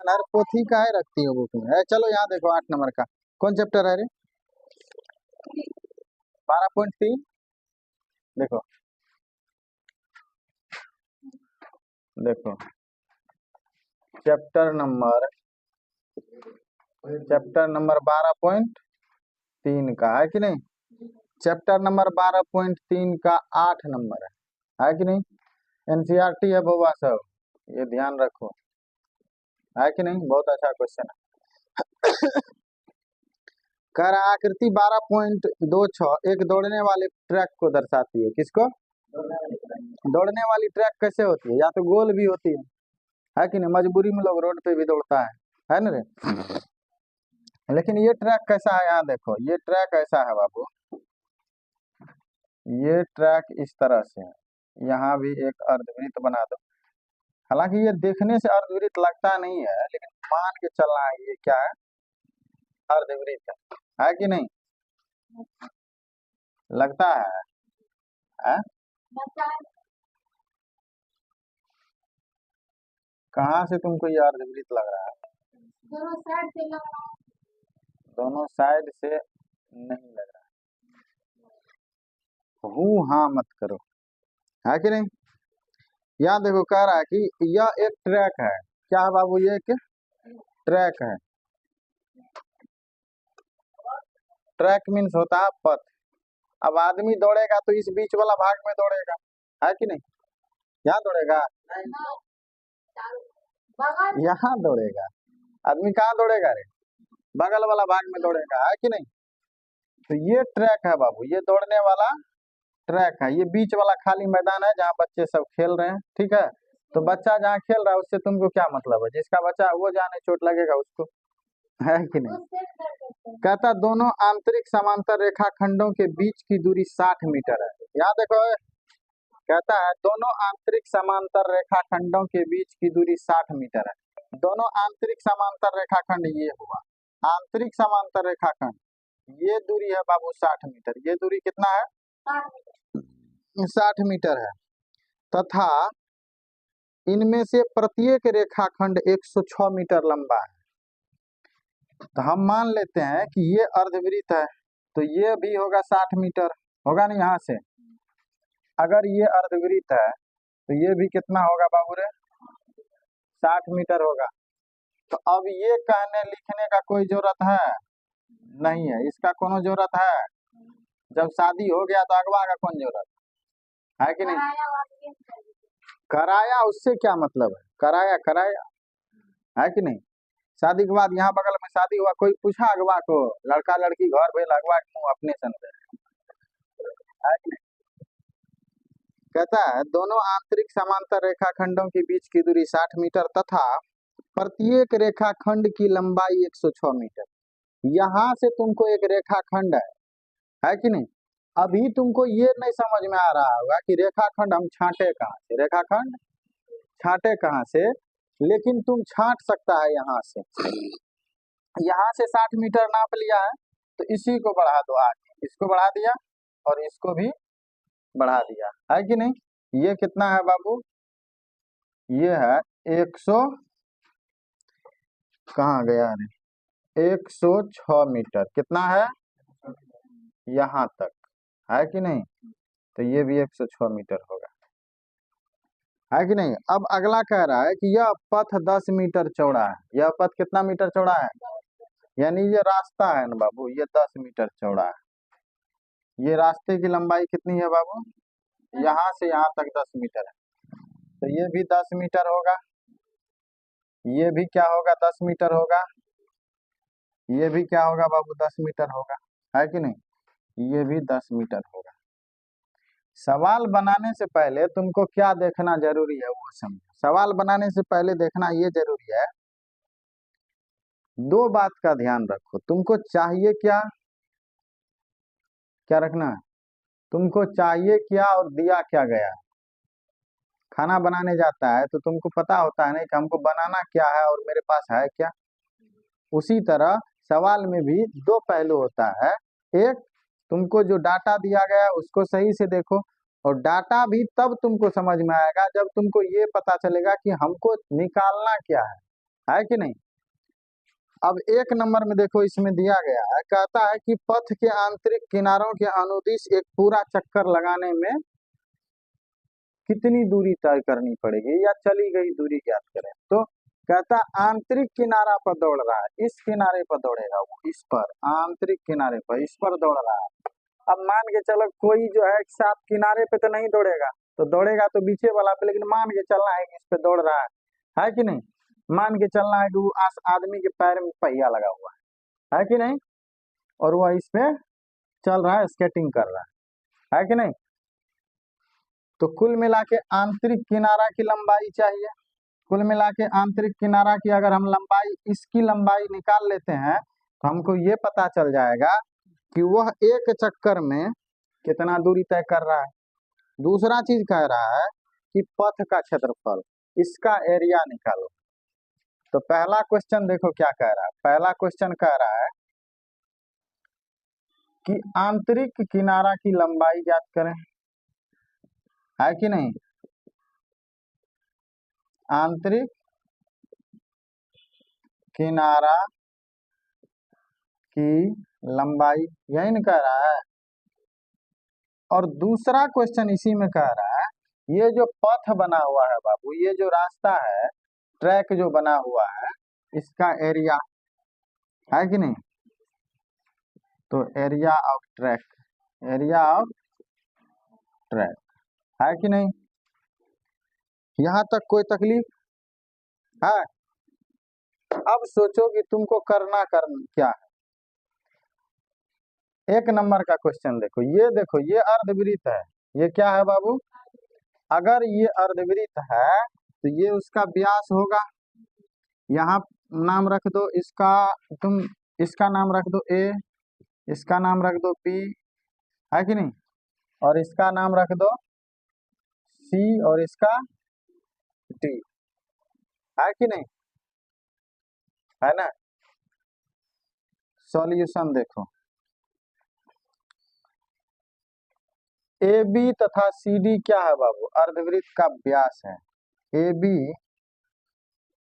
अनहर पोथी का है रखती हो बुक में? चलो यहाँ देखो 8 नंबर का कौन चैप्टर है रे? 12.3 देखो देखो चैप्टर नंबर 12.3 का है कि नहीं? चैप्टर नंबर 12.3 का 8 नंबर है कि नहीं? एनसीईआरटी है बउआ सब, ये ध्यान रखो, है कि नहीं? बहुत अच्छा क्वेश्चन है। कह रहा आकृति 12.26 एक दौड़ने वाले ट्रैक को दर्शाती है। किसको? दौड़ने वाली ट्रैक कैसे होती है? या तो गोल भी होती है कि नहीं? मजबूरी में लोग रोड पे भी दौड़ता है ना रे? लेकिन ये ट्रैक कैसा है? यहाँ देखो, ये ट्रैक ऐसा है बाबू, ये ट्रैक इस तरह से है, यहाँ भी एक अर्धवृत्त बना दो। हालांकि ये देखने से अर्धवृत्त लगता नहीं है, लेकिन मान के चलना है ये क्या है? अर्धवृत्त है कि नहीं? लगता है? कहाँ से तुमको ये अर्धवृत्त लग रहा है? दोनों साइड से लग रहा है। दोनों साइड से नहीं लग रहा है। हूँ हाँ मत करो, है कि नहीं? यहाँ देखो कह रहा है कि यह एक ट्रैक है। क्या है बाबू? ये एक ट्रैक है। ट्रैक मीन्स होता है पथ। अब आदमी दौड़ेगा तो इस बीच वाला भाग में दौड़ेगा, है कि नहीं? यहाँ दौड़ेगा, यहाँ दौड़ेगा। आदमी कहाँ दौड़ेगा रे? बगल वाला भाग में दौड़ेगा, है कि नहीं? तो ये ट्रैक है बाबू, ये दौड़ने वाला ट्रैक है। ये बीच वाला खाली मैदान है जहाँ बच्चे सब खेल रहे हैं, ठीक है? तो बच्चा जहाँ खेल रहा है उससे तुमको क्या मतलब है? जिसका बच्चा वो जाने चोट लगेगा उसको, है कि नहीं? कहता दोनों आंतरिक समांतर रेखाखंडों के बीच की दूरी 60 मीटर है। यहाँ देखो, कहता है दोनों आंतरिक समांतर रेखाखंडों के बीच की दूरी 60 मीटर है। दोनों आंतरिक समांतर रेखाखंड ये हुआ आंतरिक समांतर रेखाखंड, ये दूरी है बाबू 60 मीटर। ये दूरी कितना है? 60 मीटर है। तथा इनमें से प्रत्येक रेखाखंड 106 मीटर लंबा है। तो हम मान लेते हैं कि ये अर्धवृत्त है, तो ये भी होगा 60 मीटर, होगा ना? यहाँ से अगर ये अर्धवृत्त है तो ये भी कितना होगा बाबू रे? 60 मीटर होगा। तो अब ये कहने लिखने का कोई जरूरत है नहीं है, इसका कोनो जरूरत है? जब शादी हो गया तो अगवा का कौन जरूरत है कि नहीं? कराया उससे क्या मतलब है? कराया कराया, है कि नहीं? शादी के बाद यहाँ बगल में शादी हुआ, कोई पूछा अगवा को? लड़का लड़की घर भेल, अगवा क्यों अपने सन है कि नहीं? कहता है दोनों आंतरिक समांतर रेखाखंडों के बीच की दूरी 60 मीटर तथा प्रत्येक रेखाखंड की लंबाई 106 मीटर। यहाँ से तुमको एक रेखाखंड है कि नहीं? अभी तुमको ये नहीं समझ में आ रहा होगा कि रेखाखंड हम छांटे कहाँ से, रेखाखंड छांटे कहाँ से, लेकिन तुम छांट सकता है यहाँ से। यहाँ से 60 मीटर नाप लिया है तो इसी को बढ़ा दो आगे, इसको बढ़ा दिया और इसको भी बढ़ा दिया, है कि नहीं? ये कितना है बाबू? ये है 100, कहाँ गया रे? 106 मीटर। कितना है? यहाँ तक, है कि नहीं? तो ये भी 106 मीटर होगा, है कि नहीं? अब अगला कह रहा है कि यह पथ 10 मीटर चौड़ा है। यह पथ कितना मीटर चौड़ा है? यानी ये रास्ता है ना बाबू, ये 10 मीटर चौड़ा है। ये रास्ते की लंबाई कितनी है बाबू? यहाँ से यहाँ तक 10 मीटर है, तो ये भी 10 मीटर होगा। ये भी क्या होगा? 10 मीटर होगा। ये भी क्या होगा बाबू? 10 मीटर होगा, है कि नहीं? ये भी 10 मीटर होगा। सवाल बनाने से पहले तुमको क्या देखना जरूरी है वो समझो। सवाल बनाने से पहले देखना ये जरूरी है, दो बात का ध्यान रखो। तुमको चाहिए क्या, क्या रखना है? तुमको चाहिए क्या और दिया क्या गया। खाना बनाने जाता है तो तुमको पता होता है नहीं कि हमको बनाना क्या है और मेरे पास है क्या। उसी तरह सवाल में भी दो पहलू होता है। एक, तुमको जो डाटा दिया गया है उसको सही से देखो, और डाटा भी तब तुमको समझ में आएगा जब तुमको ये पता चलेगा कि हमको निकालना क्या है कि नहीं। अब एक नंबर में देखो इसमें दिया गया है, कहता है कि पथ के आंतरिक किनारों के अनुदिश एक पूरा चक्कर लगाने में कितनी दूरी तय करनी पड़ेगी या चली गई दूरी ज्ञात करें। तो कहता आंतरिक किनारा पर दौड़ रहा है, इस किनारे पर दौड़ेगा वो, इस पर आंतरिक किनारे पर, इस पर दौड़ रहा है। अब मान के चलो कोई जो है साफ किनारे पे तो नहीं दौड़ेगा, तो दौड़ेगा तो बीचे वाला पे, लेकिन मान के चलना है कि इस पे दौड़ रहा है कि नहीं। मान के चलना है कि वो आदमी के पैर में पहिया लगा हुआ है कि नहीं, और वह इस पे चल रहा है, स्केटिंग कर रहा है कि नहीं। तो कुल मिला के आंतरिक किनारा की लंबाई चाहिए, कुल मिला के आंतरिक किनारा की अगर हम लंबाई, इसकी लंबाई निकाल लेते हैं तो हमको ये पता चल जाएगा कि वह एक चक्कर में कितना दूरी तय कर रहा है। दूसरा चीज कह रहा है कि पथ का क्षेत्रफल, इसका एरिया निकालो। तो पहला क्वेश्चन देखो क्या कह रहा है, पहला क्वेश्चन कह रहा है कि आंतरिक किनारा की लंबाई ज्ञात करें, है कि नहीं। आंतरिक किनारा की लंबाई यही न कह रहा है। और दूसरा क्वेश्चन इसी में कह रहा है ये जो पथ बना हुआ है बाबू, ये जो रास्ता है, ट्रैक जो बना हुआ है, इसका एरिया है कि नहीं। तो area of track, area of track है कि नहीं। यहां तक कोई तकलीफ है। अब सोचो कि तुमको करना क्या है। एक नंबर का क्वेश्चन देखो ये अर्धवृत्त है, ये क्या है बाबू, अगर ये अर्धवृत्त है तो ये उसका व्यास होगा। यहाँ नाम रख दो इसका, तुम इसका नाम रख दो ए, इसका नाम रख दो बी, है कि नहीं, और इसका नाम रख दो सी, और इसका डी, है कि नहीं, है ना। सॉल्यूशन देखो, ए बी तथा सी डी क्या है बाबू, अर्धवृत्त का व्यास है। ए बी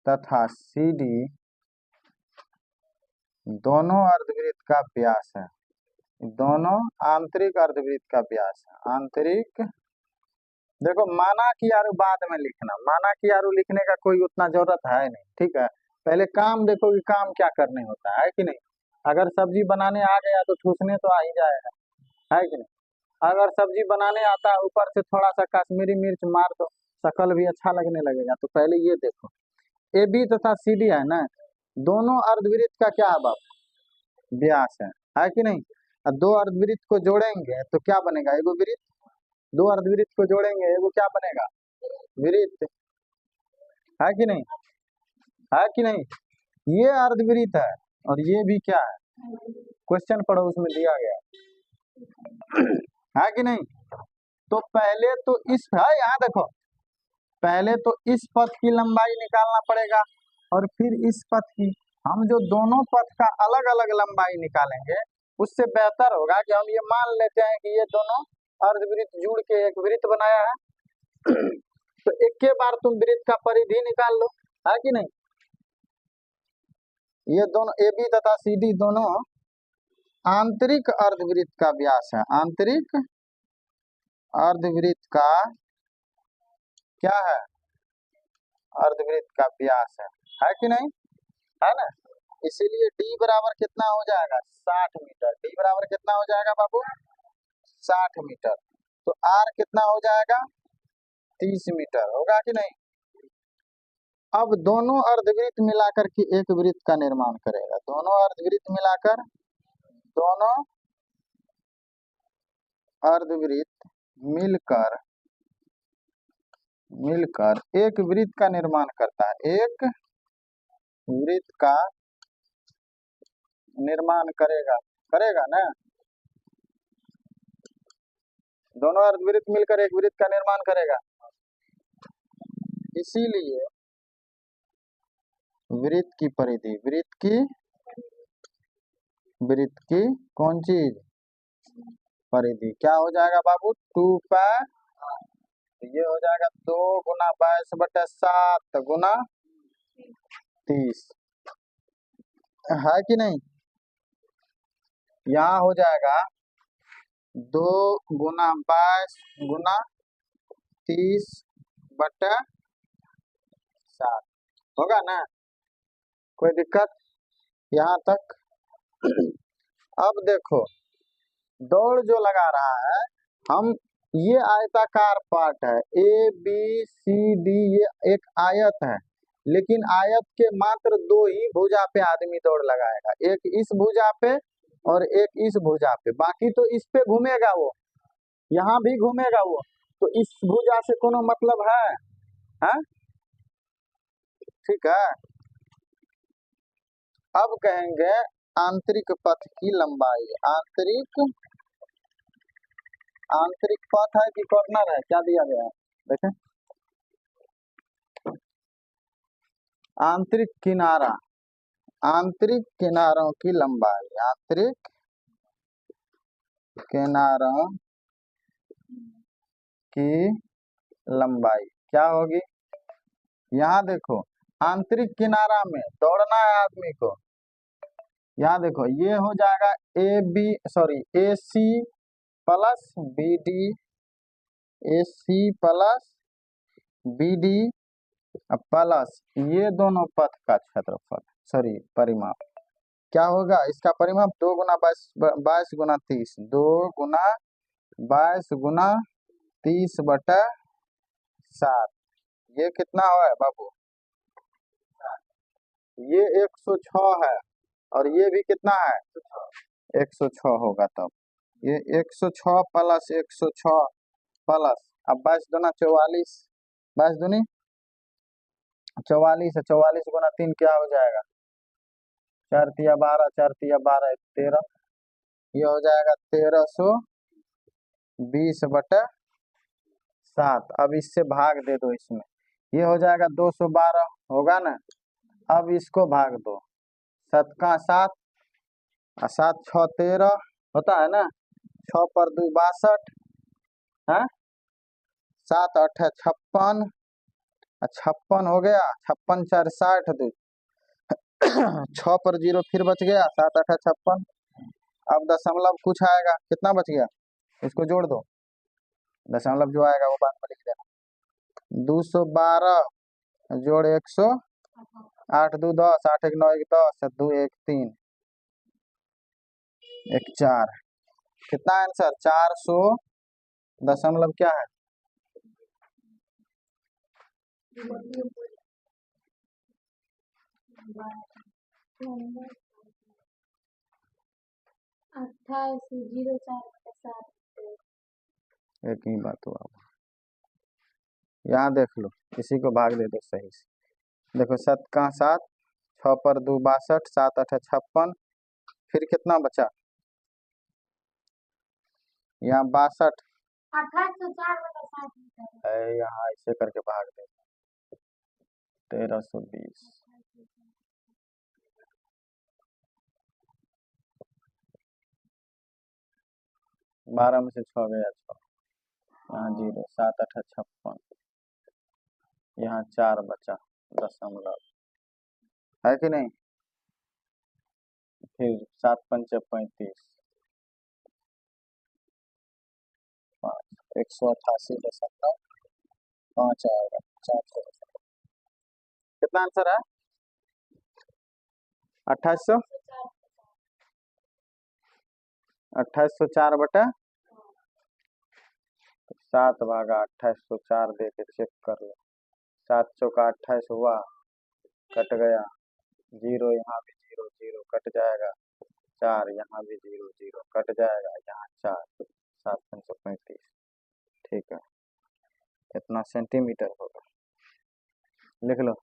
तथा सी डी दोनों अर्धवृत्त का व्यास है, दोनों आंतरिक अर्धवृत्त का व्यास है। आंतरिक देखो माना कि यारू बाद में लिखना, माना कि यारू लिखने का कोई उतना जरूरत है नहीं, ठीक है। पहले काम देखो कि काम क्या करने होता है कि नहीं। अगर सब्जी बनाने आ गया तो ठूसने तो आ ही जाएगा, है कि नहीं। अगर सब्जी बनाने आता है ऊपर से थोड़ा सा कश्मीरी मिर्च मार दो, शकल भी अच्छा लगने लगेगा। तो पहले ये देखो ए बी तथा सी डी है ना, दोनों अर्धवृत्त का क्या है बाबू, व्यास है कि नहीं। अब दो अर्धवृत्त को जोड़ेंगे तो क्या बनेगा, एगो वृत्त। दो अर्धवृत्त को जोड़ेंगे एगो क्या बनेगा, वृत्त, है कि नहीं, है कि नहीं। ये अर्धवृत्त है और ये भी क्या है, क्वेश्चन पढ़ो उसमें दिया गया है कि नहीं। तो पहले तो इस है, यहाँ देखो पहले तो इस पथ की लंबाई निकालना पड़ेगा और फिर इस पथ की। हम जो दोनों पथ का अलग अलग लंबाई निकालेंगे उससे बेहतर होगा कि हम ये मान लेते हैं कि ये दोनों अर्धवृत्त जुड़ के एक वृत्त बनाया है तो एक के बार तुम वृत्त का परिधि निकाल लो, है कि नहीं। ये दोनों ए बी तथा सी डी दोनों आंतरिक अर्धवृत्त का व्यास है, आंतरिक अर्धवृत्त का क्या है, अर्धवृत्त का व्यास है कि नहीं, है ना। इसीलिए डी बराबर कितना हो जाएगा, 60 मीटर। डी बराबर कितना हो जाएगा बाबू, 60 मीटर। तो आर कितना हो जाएगा, 30 मीटर होगा कि नहीं। अब दोनों अर्धवृत्त मिलाकर के एक वृत्त का निर्माण करेगा, दोनों अर्धवृत्त मिलाकर, दोनों अर्धवृत्त मिलकर एक वृत्त का निर्माण करता है, एक वृत्त का निर्माण करेगा ना। दोनों अर्धवृत्त मिलकर एक वृत्त का निर्माण करेगा। इसीलिए वृत्त की परिधि, वृत्त की कौन चीज, परिधि क्या हो जाएगा बाबू, 2 पाई। ये हो जाएगा 2 गुना 22/7 गुना 30 है कि नहीं। यहाँ हो जाएगा 2 × 22 × 30/7 होगा ना, कोई दिक्कत यहाँ तक। अब देखो दौड़ जो लगा रहा है हम, ये आयताकार पार्ट है ABCD, ये एक आयत है, लेकिन आयत के मात्र 2 ही भुजा पे आदमी दौड़ लगाएगा, एक इस भुजा पे और एक इस भुजा पे, बाकी तो इस पे घूमेगा वो, यहाँ भी घूमेगा वो, तो इस भुजा से कोनो मतलब है, हाँ ठीक है। अब कहेंगे आंतरिक पथ की लंबाई, आंतरिक पथ है कि कॉर्नर है, क्या दिया गया है देखें, आंतरिक किनारा, आंतरिक किनारों की लंबाई, आंतरिक किनारों की लंबाई क्या होगी। यहाँ देखो आंतरिक किनारा में दौड़ना है आदमी को, यहाँ देखो ये हो जाएगा AC plus BD, AC plus BD plus ये दोनों पथ का क्षेत्रफल, परिमाप क्या होगा, इसका परिमाप 2 × 22 × 30, 2 × 22 × 30/7, ये कितना हुआ है बाबू, ये 106 है, और ये भी कितना है 106 होगा, तब ये 106 प्लस 106 प्लस, अब 22 दूना 44, 22 दूनी 44 है, 44 × 3 क्या हो जाएगा, 4 × 12, 4 × 12 13, ये हो जाएगा 1320/7। अब इससे भाग दे दो इसमें, ये हो जाएगा 212 होगा ना, अब इसको भाग दो, 7 का 7 और 7 6 13 होता है ना, 6 पर 2 62 है, 7 8 56, 56 हो गया, 56 4 60 2 6 पर 0 फिर बच गया, 7 8 56, अब दशमलव कुछ आएगा, कितना बच गया इसको जोड़ दो, दशमलव जो आएगा वो बाद में लिख देना, 212 जोड़ 100, 8 2 10, 8 1 9 1 10, 2 1 3 1 4, कितना आंसर 400 दशमलव क्या है, 2804/7। एक ही बात हुआ, यहाँ देख लो, इसी को भाग दे दो सही से, देखो 7 का 7, 6 पर 2 62, 7 8 56, फिर कितना बचा, यहाँ 62 है, यहाँ ऐसे करके भाग दे, 1320, 12 में से 6 गया 6, यहाँ 0, 7 8 56, यहाँ 4 बचा दशमलव, है कि नहीं, फिर 7 पंचे 35, 188.5 आएगा, 400, कितना आंसर है 2800, 2804/7 भागा 2804 दे के चेक कर लो, 7 चौका 28 हुआ, कट गया, 0 यहाँ भी 0 0 कट जाएगा, 4 यहाँ भी 0 0 कट जाएगा, यहाँ 4, 7 पंचे 35, ठीक है, इतना सेंटीमीटर होगा, लिख लो।